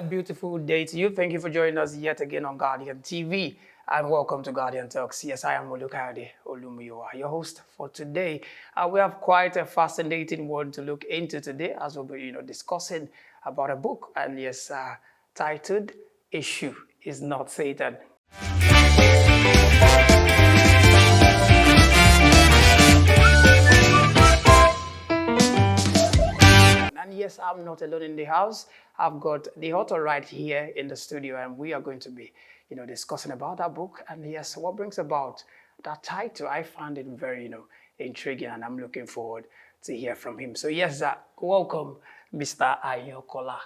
beautiful day to you. Thank you for joining us yet again on Guardian TV. And welcome to Guardian Talks. Yes, I am Olukayode, Olumuyiwa, your host for today. We have quite a fascinating one to look into today as we'll be, discussing about a book. And yes, titled Esu Is Not Satan. And yes, I'm not alone in the house. I've got the author right here in the studio, and we are going to be, discussing about that book. And yes, what brings about that title? I found it very, intriguing, and I'm looking forward to hear from him. So yes, welcome, Mr. Ayankola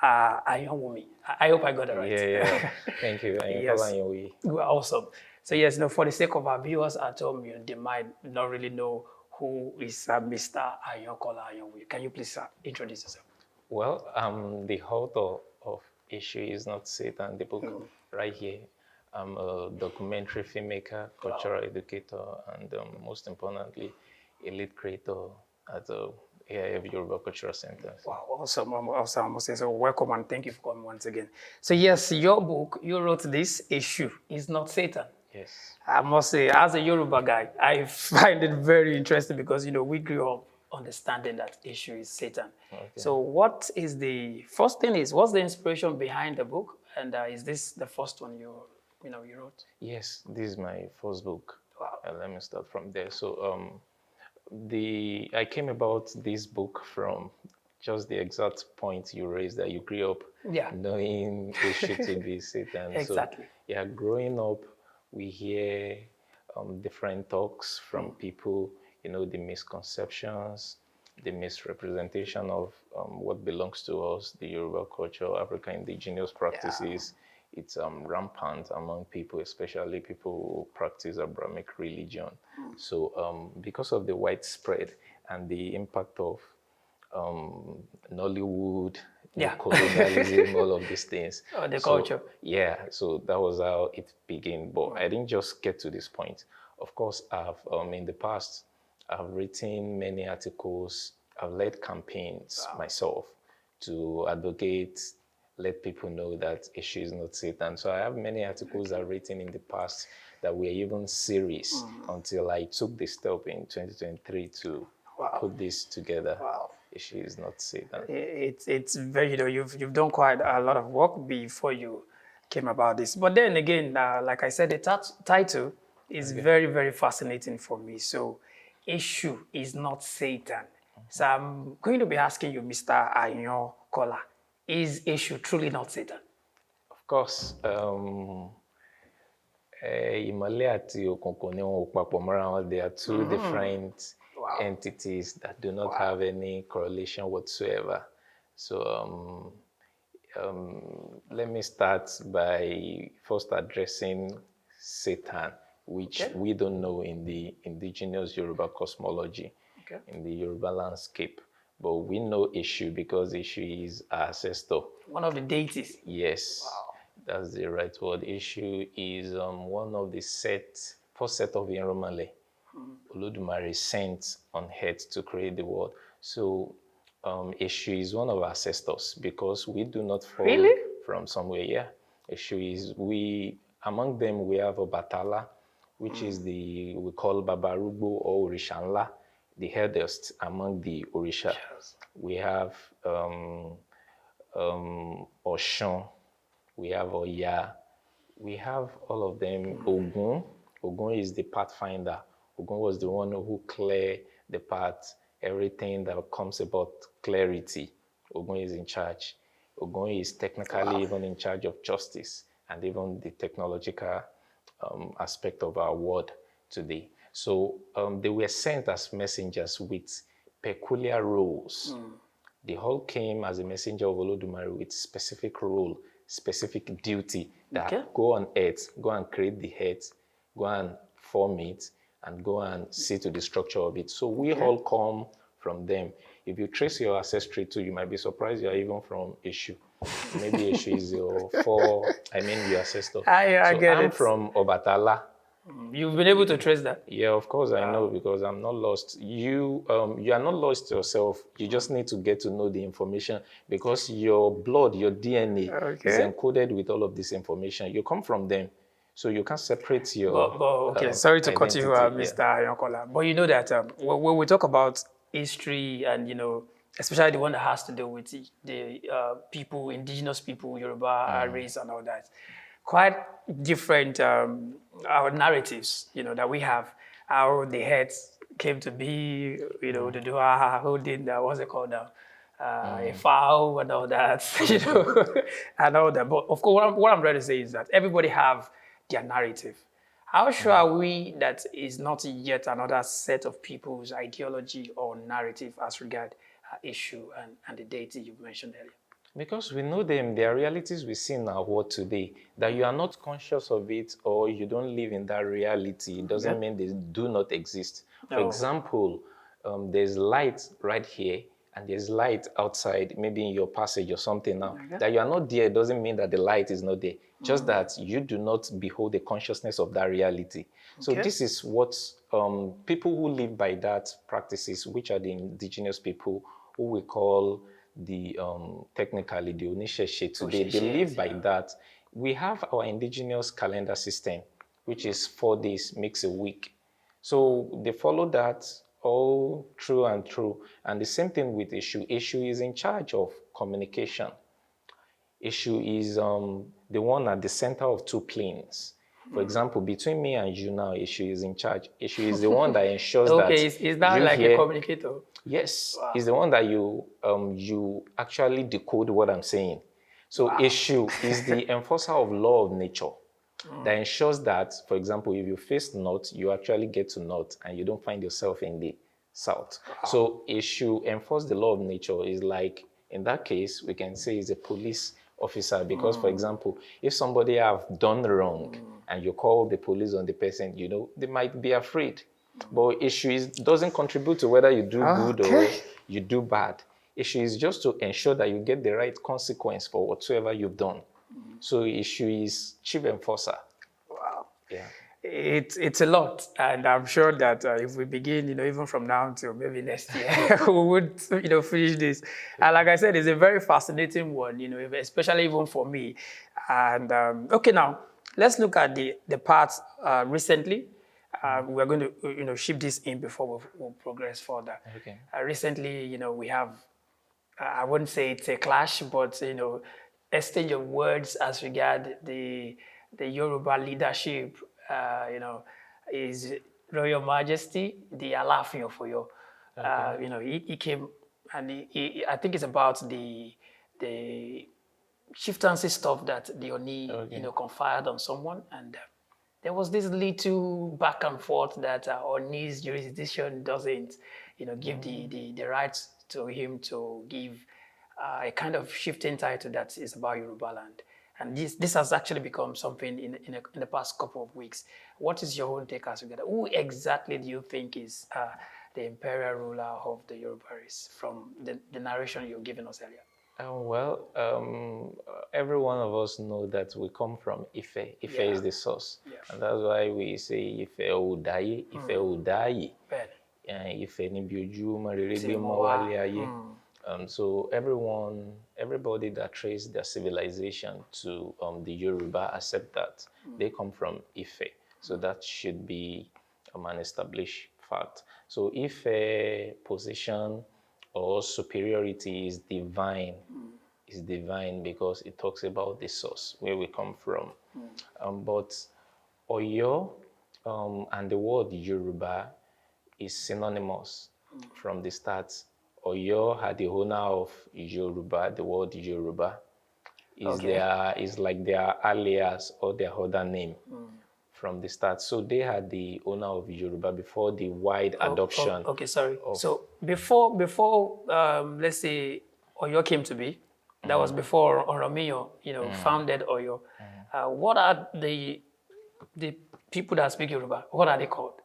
Ayanwuyi. I hope I got it right. Yeah. Thank you, Ayankola Ayanwuyi. Well, awesome. So yes, for the sake of our viewers at home, they might not really know who is Mr. Ayankola Ayanwuyi. Can you please introduce yourself? Well, I'm the author of Esu Is Not Satan, the book right here. I'm a documentary filmmaker, cultural educator, and most importantly, a lead creator at the AIF Yorùbá Cultural Center. Wow, awesome. I must say, so welcome and thank you for coming once again. So yes, your book, you wrote this, Esu Is Not Satan. Yes. I must say, as a Yoruba guy, I find it very interesting because, we grew up understanding that Esu is Satan. Okay. So what's the inspiration behind the book? And is this the first one you wrote? Yes, this is my first book. Wow. Let me start from there. So I came about this book from just the exact point you raised, that you grew up knowing Esu to be Satan. Exactly. So, growing up, we hear different talks from people, the misconceptions, the misrepresentation of what belongs to us, the Yoruba culture, African indigenous practices. Yeah. It's rampant among people, especially people who practice Abrahamic religion. So because of the widespread and the impact of Nollywood, colonialism, all of these things. The culture. Yeah, so that was how it began. But I didn't just get to this point. Of course, I've in the past, I've written many articles. I've led campaigns myself to advocate, let people know that Esu is not Satan. So I have many articles I've written in the past that were even series until I took the step in 2023 to put this together. Wow. Esu is not Satan. It's very, you've done quite a lot of work before you came about this. But then again, like I said, the title is very, very fascinating for me. So Esu is not Satan. So I'm going to be asking you, Mr. Ayankola, is Esu truly not Satan? Of course. Ìmọ́lẹ̀ àti òkùnkùn ni wọn ò papọ̀ mọ́ra wọn. They are two different entities that do not have any correlation whatsoever. So let me start by first addressing Satan, which we don't know in the indigenous Yoruba cosmology, in the Yoruba landscape. But we know Esu because Esu is our ancestor. One of the deities. Yes, that's the right word. Esu is one of the first set of Irumale. Oludumare sent on earth to create the world. So Esu is one of our ancestors because we do not fall from somewhere. Yeah, Esu is, among them we have Obatala, which is we call Babarugbo or Orisha, the eldest among the Orisha. Yes. We have Oshun, we have Oya, we have all of them. Ogun. Ogun is the pathfinder. Ogun was the one who cleared the path, everything that comes about clarity. Ogun is in charge. Ogun is technically even in charge of justice and even the technological aspect of our world today. So they were sent as messengers with peculiar roles. They all came as a messenger of Olodumare with specific role, specific duty that go on earth, go and create the earth, go and form it, and go and see to the structure of it. So we all come from them. If you trace your ancestry too, you might be surprised you're even from Esu. Maybe Esu is your your ancestor. I get it. I'm from Obatala. You've been able to trace that? Yeah, of course I know, because I'm not lost. You are not lost yourself. You just need to get to know the information, because your blood, your DNA is Okay. encoded with all of this information. You come from them, so you can't separate your But okay, sorry to cut you, identity. Yeah. Mr. Ayankola. But you know that when we talk about history and, especially the one that has to do with the people, indigenous people, Yoruba race and all that, quite different our narratives, that we have, how the heads came to be, the Dua holding, what's it called now? A fowl and all that, and all that. But of course, what I'm trying to say is that everybody have their narrative. How sure are we that is not yet another set of people's ideology or narrative as regard issue and the deity you mentioned earlier? Because we know them, their realities we see in our world today. That you are not conscious of it, or you don't live in that reality, it doesn't mean they do not exist. For example, there's light right here, and there's light outside, maybe in your passage or something now. That you are not there doesn't mean that the light is not there. Just that you do not behold the consciousness of that reality. So this is what people who live by that practices, which are the indigenous people, who we call the technically the Onisheshe today, they live by that. We have our indigenous calendar system, which is 4 days makes a week. So they follow that all true and true. And the same thing with Esu. Esu is in charge of communication. Esu is the one at the center of 2 planes. For example, between me and you now, Esu is in charge. Esu is the one that ensures that is that like a communicator? Yes, it's the one that you actually decode what I'm saying. So Esu is the enforcer of law of nature that ensures that, for example, if you face north, you actually get to north and you don't find yourself in the south. So Esu enforce the law of nature is like, in that case, we can say is a police officer, because, for example, if somebody have done wrong and you call the police on the person, they might be afraid. But issue doesn't contribute to whether you do good or you do bad. Issue is just to ensure that you get the right consequence for whatsoever you've done. So issue is chief enforcer. Wow. Yeah. It's a lot, and I'm sure that if we begin, even from now until maybe next year, we would, finish this. And like I said, it's a very fascinating one, especially even for me. And okay, now let's look at the parts recently. We're going to, ship this in before we'll progress further. Okay. Recently, we have, I wouldn't say it's a clash, but, exchange of words as regard the Yoruba leadership, is Royal Majesty, the Alaafin of Oyo. He came, and I think it's about the chieftaincy stuff that the Oni, conferred on someone, and there was this little back and forth that Oni's jurisdiction doesn't, give the rights to him to give a kind of shifting title that is about Yoruba land. And this has actually become something in the past couple of weeks. What is your own take as regard? Who exactly do you think is the imperial ruler of the Yoruba race from the narration you've given us earlier? Every one of us know that we come from Ife. Ife is the source. And that's why we say Ife Odaye, Ife Odaye. Ife Nibioju, Mariribe Mawali Aye. So everybody that traced their civilization to the Yoruba accept that they come from Ife. So that should be an established fact. So if a position or superiority is divine, is divine because it talks about the source, where we come from. But Oyo and the word Yoruba is synonymous from the start. Oyo had the owner of Yoruba, the word Yoruba is like their alias or their other name from the start. So they had the owner of Yoruba before the wide adoption. So before let's say Oyo came to be, that was before Oromiyo, founded Oyo. What are the people that speak Yoruba? What are they called?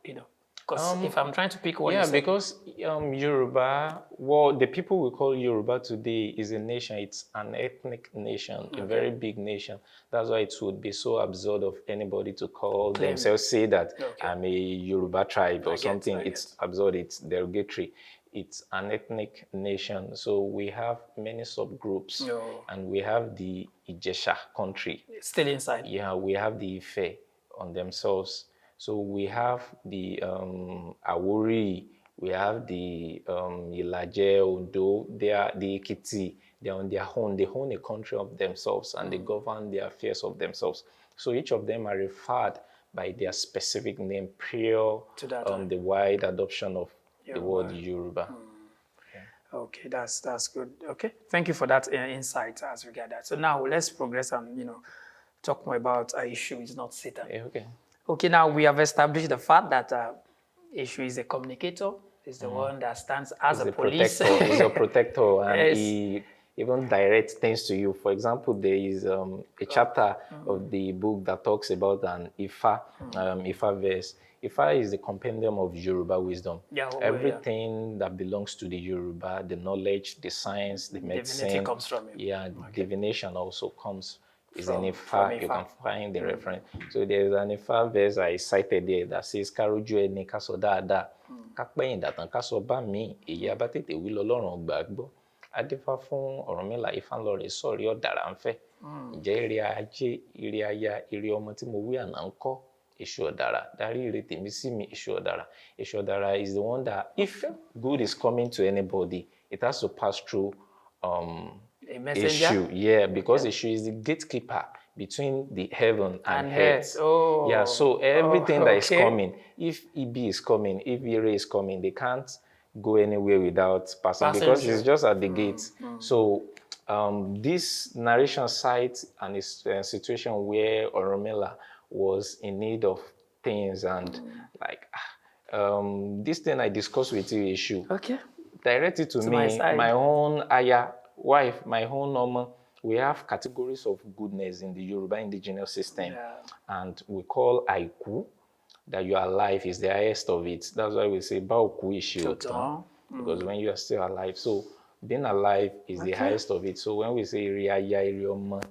Because if I'm trying to pick what you yeah, said. because Yoruba, well, the people we call Yoruba today is a nation. It's an ethnic nation, a very big nation. That's why it would be so absurd of anybody to call Claim. themselves, say that Okay. I'm a Yoruba tribe or something. I It's absurd. It's derogatory. It's an ethnic nation. So we have many subgroups, and we have the Ijesha country. It's still inside. Yeah, we have the Ife on themselves. So we have the Awori, we have the Ilaje, Ondo, they are the Ekiti, they are on their own. They own a country of themselves and they govern their affairs of themselves. So each of them are referred by their specific name prior to that the wide adoption of the word Yoruba. Okay, that's good. Okay, thank you for that insight as regard that. So now let's progress and talk more about Esu Is Not Satan. Okay. Okay, now we have established the fact that Esu is a communicator. Is the one that stands as a police. Protector. He's a protector, and Yes. he even directs things to you. For example, there is a chapter of the book that talks about an Ifa, Ifa verse. Ifa is the compendium of Yoruba wisdom. Everything that belongs to the Yoruba, the knowledge, the science, the medicine. Divinity comes from it. Yeah, divination also comes. Is an Ifa. You can find the reference. So there's an Ifa verse I cited there that says, "Karuju eni kaso dáadáa, kápẹ́yìn dàtàn kaso bá mi, èyí abá tètè wí lọ́lọ́run gbàgbọ́. Adífá fún Ọ̀rúnmìlà Ifá ńlọ rẹ̀ sọ̀rí ọ̀dàrà ń fẹ́. Ǹjẹ́ ire ajé, ire aya, ire ọmọ tí mo wí àná ń kọ́? Èṣù ọ̀dàrà, dárí ire tèmi sí mi, Èṣù ọ̀dàrà." Èṣù ọ̀dàrà is the one that if good is coming to anybody, it has to pass through a messenger? Esu, yeah, because Esu is the gatekeeper between the heaven and earth. Oh. Yeah, so everything that is coming, if Ibi is coming, if Ire is coming, they can't go anywhere without passing because it's just at the gate. So this narration cites a situation where Oromela was in need of things and like this thing I discussed with you, Esu. Okay. Direct it to me, my own Aya, wife, my own Norma. We have categories of goodness in the Yoruba indigenous system, and we call Aiku, that you are alive is the highest of it. That's why we say Baoku Ishiotan, because when you are still alive. So being alive is the highest of it. So when we say Iriaya, Irioma,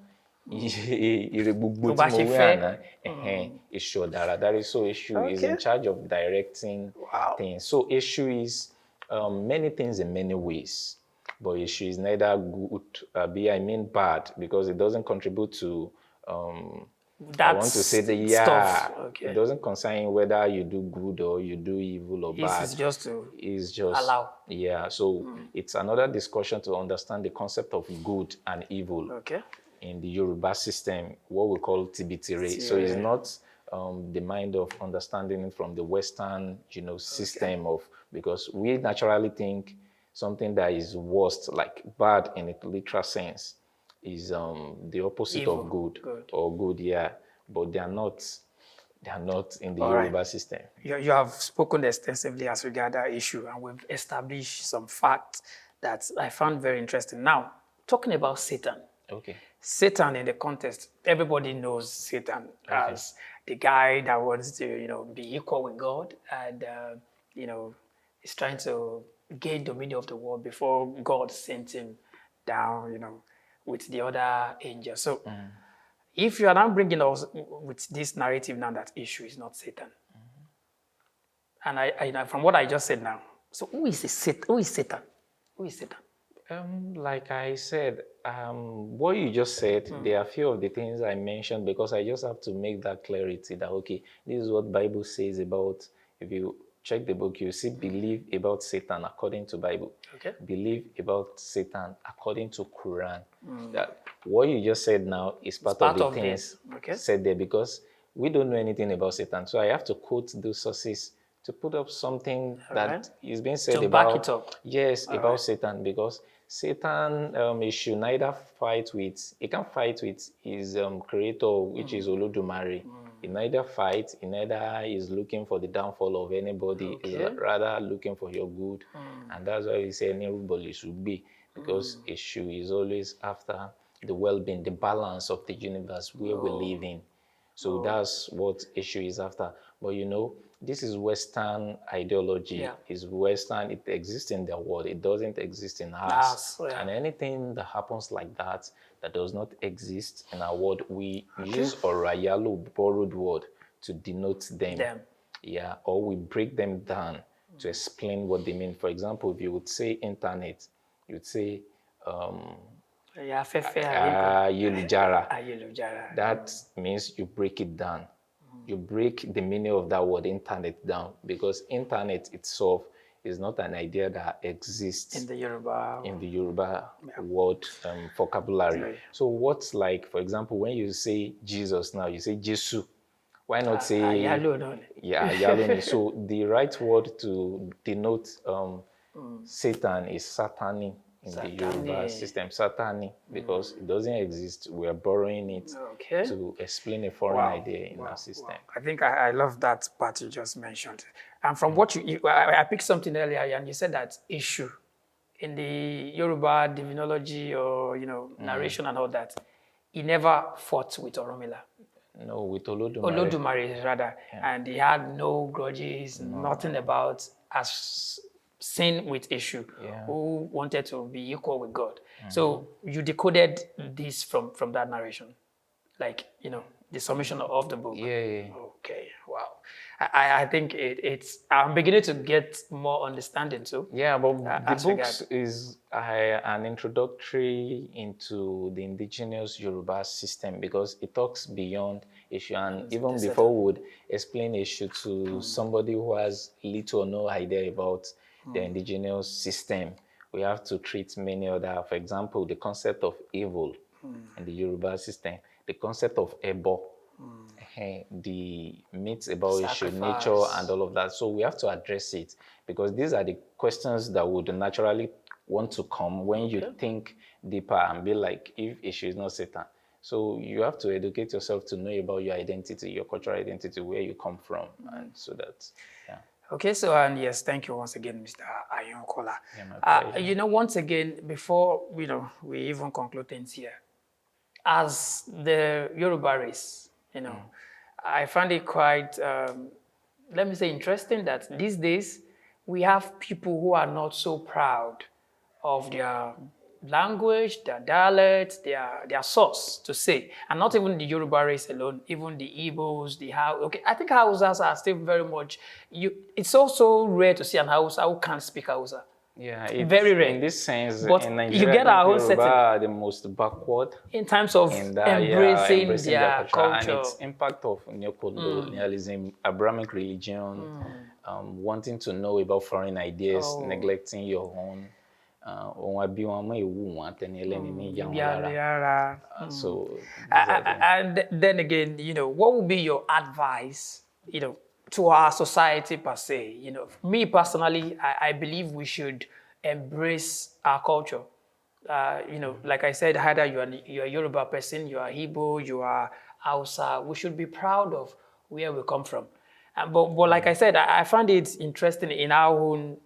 Ishodara, that is so Esu is in charge of directing things. So Esu is many things in many ways. But Esu is neither good, bad, because it doesn't contribute to, I want to say it doesn't concern whether you do good or you do evil or bad. It's just allow. Yeah, so it's another discussion to understand the concept of good and evil in the Yoruba system, what we call Tibitire. So it's not the mind of understanding it from the Western, system of, because we naturally think something that is worst, like bad in a literal sense, is the opposite evil. Of good or good, yeah. But they are not in the Yoruba system. You have spoken extensively as regards that issue, and we've established some facts that I found very interesting. Now, talking about Satan. Okay. Satan in the context, everybody knows Satan as the guy that wants to, be equal with God and, is trying to gain dominion of the world before God sent him down, with the other angels. So if you are now bringing us with this narrative now that Esu is not Satan, and I from what I just said now, so who is Satan? Who is Satan? Who is Satan? Like I said, what you just said, there are a few of the things I mentioned because I just have to make that clarity that, okay, this is what Bible says about, if you check the book, you see believe about Satan according to Bible. Okay. Believe about Satan according to Quran. That what you just said now is part of the things said there because we don't know anything about Satan. So I have to quote those sources to put up something that is being said about. Back it up. Yes, about Satan, because Satan should neither fight with, he can fight with his creator, which is Olodumare. He neither fights, he neither is looking for the downfall of anybody, he's rather looking for your good. And that's why we say everybody should be, because Esu is always after the well-being, the balance of the universe where we live in. So that's what Esu is after. But this is Western ideology. Yeah. It's Western. It exists in their world. It doesn't exist in ours. Yeah. And anything that happens like that does not exist in our world, we use Orayalo, borrowed word, to denote them. Yeah, or we break them down to explain what they mean. For example, if you would say internet, you would say Ayélujára. That means you break it down. You break the meaning of that word internet down, because internet itself is not an idea that exists in the Yorùbá word vocabulary. So what's like, for example, when you say Jesus now, you say Jesu. Why not say Ayaloni? So the right word to denote Satan is Satani in the Yoruba system. Satani, because it doesn't exist. We are borrowing it to explain a foreign idea in our system. I think I love that part you just mentioned. And from what I picked something earlier, and you said that issue in the Yoruba divinology or narration and all that, he never fought with Oromila. No, with Olodumare rather. Yeah. And he had no grudges, nothing about as sin with issue, who wanted to be equal with God. So you decoded this from that narration, like, the summation of the book. Yeah. Okay, wow. I think it's, I'm beginning to get more understanding too. Yeah, but the book is an introductory into the indigenous Yoruba system, because it talks beyond issue. And even before we would explain issue to somebody who has little or no idea about the indigenous system, we have to treat many other, for example, the concept of evil in the Yoruba system, the concept of Ebo, the myths about issue, nature, and all of that. So we have to address it, because these are the questions that would naturally want to come when you think deeper and be like, if issue is not Satan. So you have to educate yourself to know about your identity, your cultural identity, where you come from, and so that, Okay, so yes, thank you once again, Mr. Ayankola. Once again, before we even conclude things here, as the Yoruba race, I find it quite, let me say, interesting that these days we have people who are not so proud of their language, their dialect, their source to say, and not even the Yoruba race alone, even the Igbos, I think Hausas are still very much, it's also rare to see an Hausa who can't speak Hausa. Yeah, it's very rare. In this sense, but in Nigeria, you get our own setting. Are the most backward in terms of embracing their culture. And its impact of neocolonialism, Abrahamic religion, wanting to know about foreign ideas, neglecting your own. So, and then again, what would be your advice, to our society per se? Me personally, I believe we should embrace our culture. Like I said, either you're a Yoruba person, you are Igbo, you are Hausa. We should be proud of where we come from. But like I said, I find it interesting in our own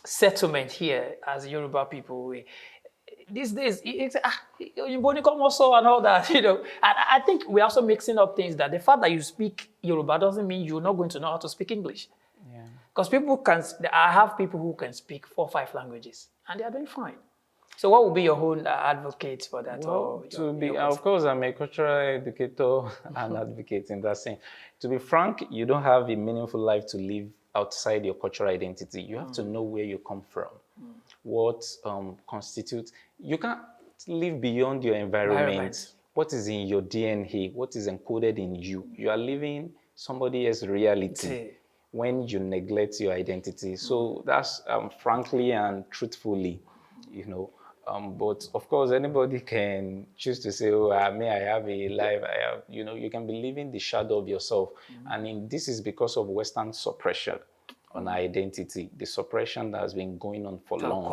settlement here as Yoruba people. These days, it's and all that, And I think we're also mixing up things, that the fact that you speak Yoruba doesn't mean you're not going to know how to speak English. Because I have people who can speak 4 or 5 languages, and they are doing fine. So what would be your own advocate for that? Well, of course, I'm a cultural educator and advocate in that sense. To be frank, you don't have a meaningful life to live outside your cultural identity. You have to know where you come from, what constitutes. You can't live beyond your environment. What is in your DNA, what is encoded in you. You are living somebody else's reality when you neglect your identity. So that's frankly and truthfully, but of course, anybody can choose to say, oh, may I have a life? You can be living the shadow of yourself. And this is because of Western suppression on our identity, the suppression that has been going on for long.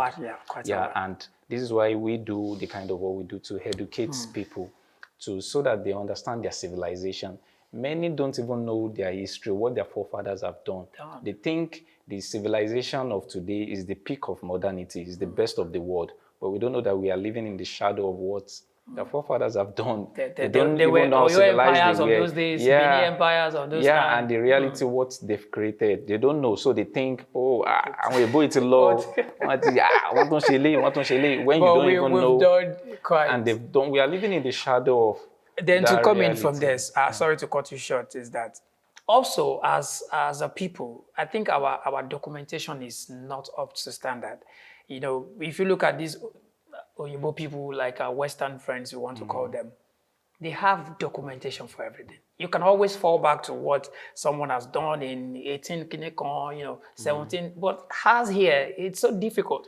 And this is why we do the kind of what we do to educate people so that they understand their civilization. Many don't even know their history, what their forefathers have done. They think the civilization of today is the peak of modernity, is the best of the world. But we don't know that we are living in the shadow of what The forefathers have done. They don't were even know how Oyo civilized empires they of were. those days, Yeah. Benin empires of those Yeah, times. and the reality, what they've created, they don't know. So they think, oh, I'm a boy to law. When you But don't even we've know. done quite. And they've done, we are living in the shadow of Then to that come in reality. from this, sorry to cut you short, is that also as a people, I think our documentation is not up to standard. You know, if you look at these Oyibo people, like our Western friends, we want to call them, they have documentation for everything. You can always fall back to what someone has done in 18, 17, but has here, it's so difficult.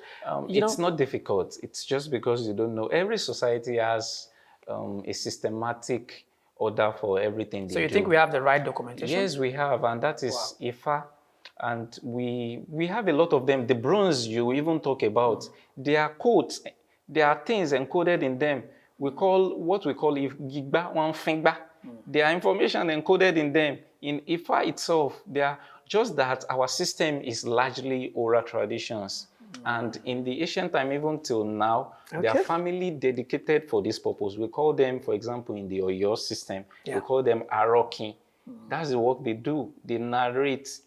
It's not difficult. It's just because you don't know. Every society has a systematic order for everything they do. So you think we have the right documentation? Yes, we have, and that is Ifa. And we have a lot of them. The bronze you even talk about, they are codes. There are things encoded in them. We call what we call if gigba one finger. There are information encoded in them. In Ifa itself, they are just that our system is largely oral traditions. And in the ancient time, even till now, there are family dedicated for this purpose. We call them, for example, in the Oyo system, we call them Aroki. That's the work they do. They narrate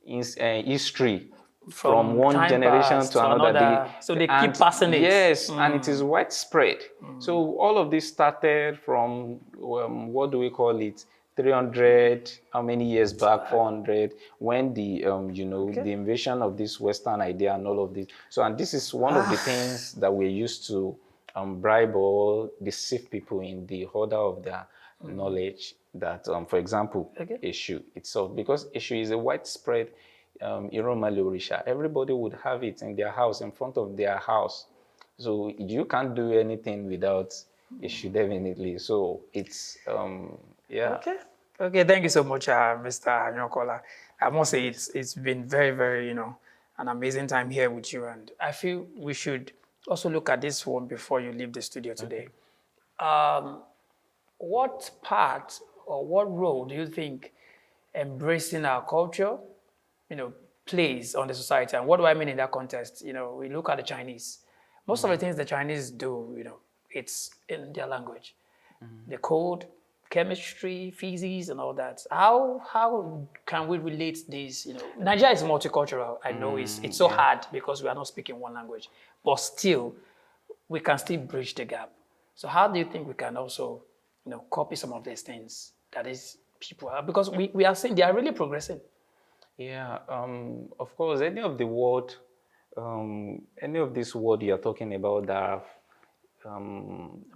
history from one generation to another. So they keep passing it. Yes, and it is widespread. So all of this started from, what do we call it, 300, how many years back, 400, when the, the invasion of this Western idea and all of this. So, and this is one of the things that we're used to bribe or deceive people in the order of their knowledge that, for example, Esu itself, because Esu is a widespread Orisha. Everybody would have it in their house, in front of their house. So you can't do anything without Esu, definitely. So it's, yeah. Okay, thank you so much, Mr. Ayankola. I must say it's been very, very, an amazing time here with you. And I feel we should also look at this one before you leave the studio today. What part or what role do you think embracing our culture, plays on the society? And what do I mean in that context? We look at the Chinese. Most of the things the Chinese do, it's in their language. The code, chemistry, physics, and all that. How can we relate this? Nigeria is multicultural. I know it's so hard because we are not speaking one language, but still, we can still bridge the gap. So how do you think we can also, copy some of these things that is people are, because we are seeing they are really progressing. Yeah, of course, any of this word you are talking about that have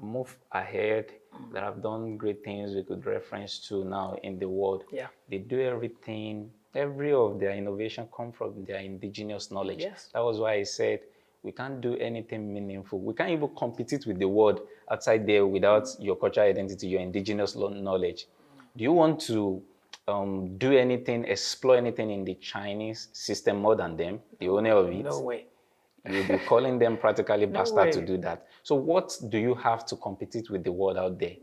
moved ahead, that have done great things we could reference to now in the world. Yeah. They do everything, every of their innovation come from their indigenous knowledge. Yes. That was why I said we can't do anything meaningful. We can't even compete with the world outside there without your cultural identity, your indigenous knowledge. Do you want to do anything, explore anything in the Chinese system more than them, the owner of it? No way. You'll be calling them practically bastard to do that. So what do you have to compete with the world out there?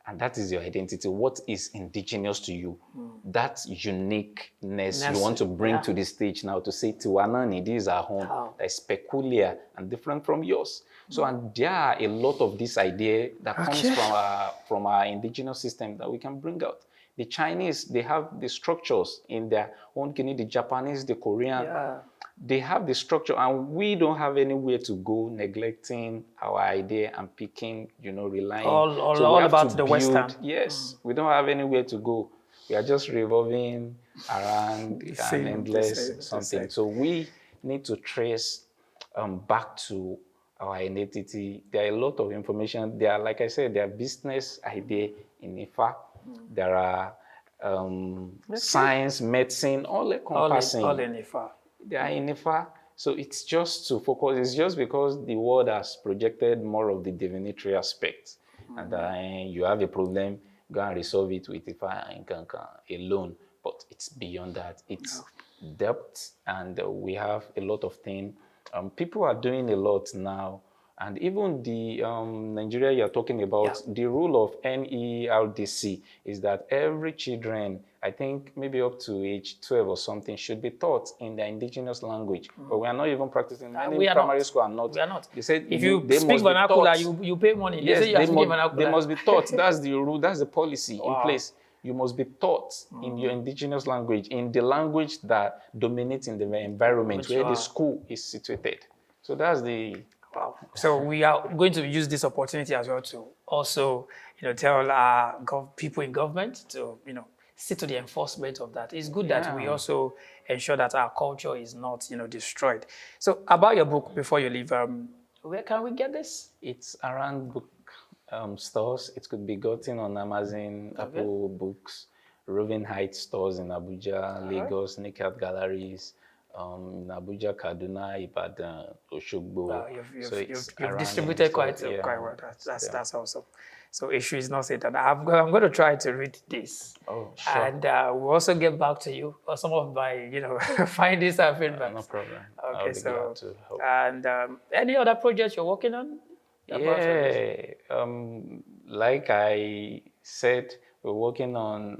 And that is your identity. What is indigenous to you? That uniqueness you want to bring to the stage now to say, Tiwanani, this is our home. That is peculiar and different from yours. So, and there are a lot of this idea that comes from our indigenous system that we can bring out. The Chinese, they have the structures in their own, the Japanese, the Korean. Yeah. They have the structure, and we don't have anywhere to go, neglecting our idea and picking, relying. All about the Western. Yes, we don't have anywhere to go. We are just revolving around an endless something. So we need to trace back to our identity. There are a lot of information. There are, like I said, there are business idea in Ifa. There are science, medicine, all encompassing. All in Ifa. They are in Ifa. So it's just to focus. It's just because the world has projected more of the divinatory aspect. And you have a problem, go and resolve it with Ifa and Kankan alone. But it's beyond that. It's depth, and we have a lot of things. People are doing a lot now, And even the Nigeria you're talking about, the rule of NERDC is that every children, I think maybe up to age 12 or something, should be taught in their indigenous language. But we are not even practicing. Many primary school are not. We are not. They said if you they speak must vernacular, be taught. you pay money. Yes, they say you have to speak vernacular. they must be taught. That's the rule. That's the policy in place. You must be taught in your indigenous language, in the language that dominates in the environment where the school is situated. So that's the... Wow. So we are going to use this opportunity as well to also, tell our people in government to, see to the enforcement of that. It's good that we also ensure that our culture is not, destroyed. So about your book, before you leave, where can we get this? It's around book stores. It could be gotten on Amazon, Apple Books, Roving Heights stores in Abuja, Lagos, Naked Galleries, in Abuja, Kaduna, Ibadan, Oshogbo. You've distributed quite well. That's awesome. So Esu Is Not Satan. I'm going to try to read this. Oh, sure. And we'll also get back to you or some of my, findings and feedback. No problem. Okay, I'll be glad to help. And any other projects you're working on? Like I said, we're working on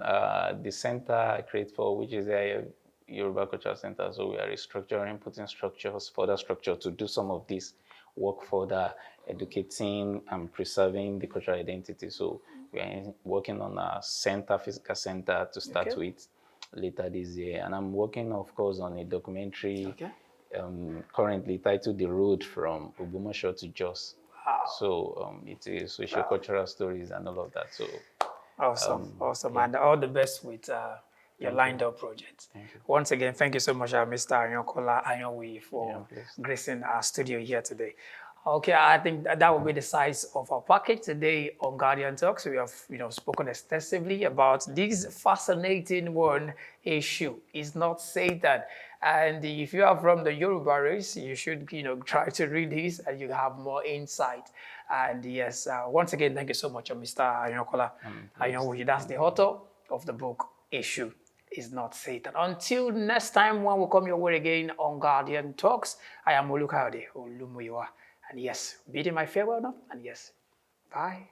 the center I create for, which is a Yorùbá Cultural Center. So we are restructuring, putting further structure to do some of this work further, educating and preserving the cultural identity. So we are working on a physical center to start with later this year. And I'm working, of course, on a documentary currently titled The Road from Ogbomoso to Jos. Wow. So it is social cultural stories and all of that. So awesome. And all the best with your lined up project. Once again, thank you so much, Mr. Ayankola Ayanwuyi, for gracing our studio here today. Okay, I think that will be the size of our package today on Guardian Talks. We have, spoken extensively about this fascinating one, Esu Is Not Satan. And if you are from the Yoruba race, you should, try to read this and you have more insight. And yes, once again, thank you so much, Mr. Ayankola Ayanwuyi. That's the author of the book, Esu Is Not Satan. Until next time, when we come your way again on Guardian Talks, I am Olukayode Olumuyiwa. And yes, bidding my farewell now. And yes, bye.